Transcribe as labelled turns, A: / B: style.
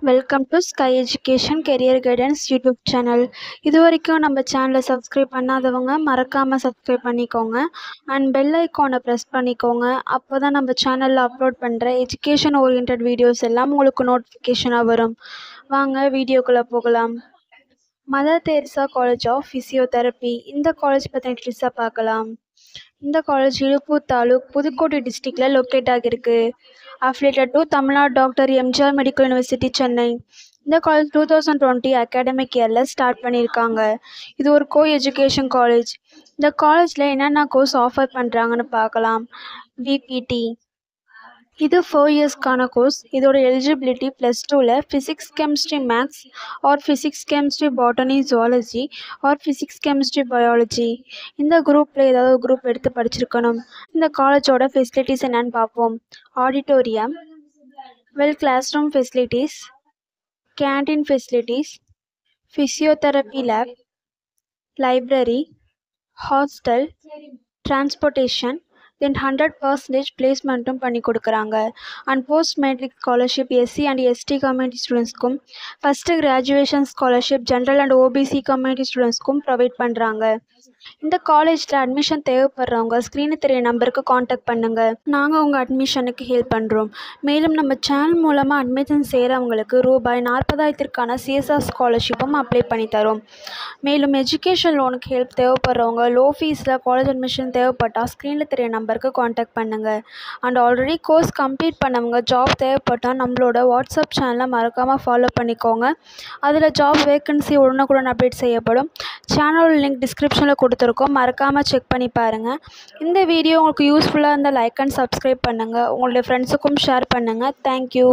A: Welcome to sky education career guidance YouTube channel. இது வரைக்கும் நம்ம சேனலை சப்ஸ்கிரைப் பண்ணாதவங்க மறக்காமல் சப்ஸ்கிரைப் பண்ணிக்கோங்க அண்ட் பெல் ஐக்கானை ப்ரெஸ் பண்ணிக்கோங்க. அப்போ தான் நம்ம சேனலில் அப்லோட் பண்ணுற எஜுகேஷன் ஓரியன்ட் வீடியோஸ் எல்லாம் உங்களுக்கு நோட்டிஃபிகேஷனாக வரும். வாங்க வீடியோக்குள்ளே போகலாம். Mother Teresa college of physiotherapy, இந்த காலேஜ் பற்றின டீட்டெயில்ஸாக பார்க்கலாம். இந்த காலேஜ் இழுப்பூர் தாலுக், புதுக்கோட்டை டிஸ்ட்ரிக்டில் லொக்கேட் ஆகிருக்கு. Affiliated to Tamil Nadu doctor MGR medical university, Chennai. இந்த காலேஜ் 2020 அகாடமிக் இயரில் ஸ்டார்ட் பண்ணியிருக்காங்க. இது ஒரு கோ எஜுகேஷன் காலேஜ். இந்த காலேஜில் என்னென்ன கோர்ஸ் ஆஃபர் பண்ணுறாங்கன்னு பார்க்கலாம். பிபிடி, இது 4 இயர்ஸ்க்கான கோர்ஸ். இதோட எலிஜிபிலிட்டி +2ல் physics chemistry maths or physics chemistry botany zoology or physics chemistry biology. இந்த குரூப்பில் ஏதாவது ஒரு குரூப் எடுத்து படிச்சிருக்கணும். இந்த காலேஜோட ஃபெசிலிட்டிஸ் என்னன்னு பார்ப்போம். Auditorium, well class room facilities, canteen facilities, physiotherapy lab, library, hostel, transportation, then 100% பிளேஸ்மெண்ட்டும் பண்ணி கொடுக்குறாங்க. And post matric scholarship SC and ST community ஸ்டூடெண்ட்ஸ்க்கும், first graduation scholarship general and OBC community ஸ்டூடெண்ட்ஸ்க்கும் ப்ரொவைட் பண்ணுறாங்க. இந்த காலேஜில் அட்மிஷன் தேவைப்படுறவங்க ஸ்க்ரீனில் தெரிய நம்பருக்கு காண்டாக்ட் பண்ணுங்கள். நாங்கள் உங்கள் அட்மிஷனுக்கு ஹெல்ப் பண்ணுறோம். மேலும் நம்ம சேனல் மூலமாக அட்மிஷன் செய்கிறவங்களுக்கு ரூபாய் 40,000க்கான சிஎஸ்ஆர் ஸ்காலர்ஷிப்பும் அப்ளை பண்ணி தரோம். மேலும் எஜுகேஷன் லோனுக்கு ஹெல்ப் தேவைப்படுறவங்க லோ ஃபீஸில் காலேஜ் அட்மிஷன் தேவைப்பட்டால் ஸ்க்ரீனில் தெரிய நம்பருக்கு காண்டாக்ட் பண்ணுங்கள். அண்ட் ஆல்ரெடி கோர்ஸ் கம்ப்ளீட் பண்ணவங்க ஜாப் தேவைப்பட்டால் நம்மளோட வாட்ஸ்அப் சேனலை மறக்காமல் ஃபாலோ பண்ணிக்கோங்க. அதில் ஜாப் வேக்கன்சி உடனுக்குடன் அப்டேட் செய்யப்படும். சேனலோட லிங்க் டிஸ்கிரிப்ஷனில் கொடுத்துருக்கோம், மறக்காமல் செக் பண்ணி பாருங்கள். இந்த வீடியோ உங்களுக்கு யூஸ்ஃபுல்லாக இருந்தால் லைக் அண்ட் சப்ஸ்கிரைப் பண்ணுங்கள். உங்களுடைய ஃப்ரெண்ட்ஸுக்கும் ஷேர் பண்ணுங்கள். தேங்க்யூ.